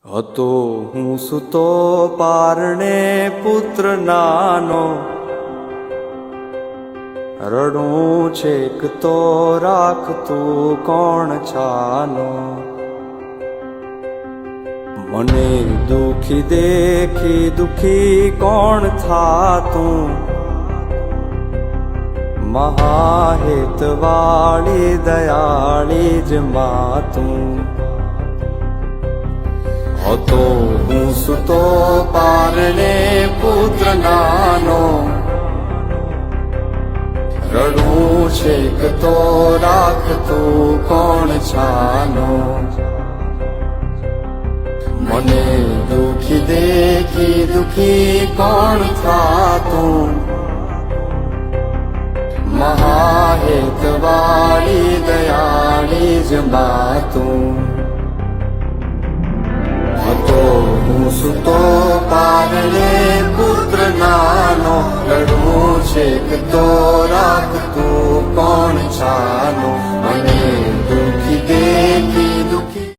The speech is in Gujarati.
હતો હું સૂતો પારણે પુત્ર નાનો, રડું છેક તો રાખતું કોણ છાનો. મને દુખી દેખી દુખી કોણ થાતું, મહાહેતવાળી દયાળી જ માતું. હતો હું સૂતો પારણે પુત્ર નાનો, રડું છેક તો રાખતું કોણ છાનો. મને દુખી દેખી દુખી કોણ થાતું, મહાહેતવાળી દયાળી જ માતું. હતો હું સૂતો પારણે પુત્ર નાનો, રડું છેક તો રાખતું કોણ છાનો.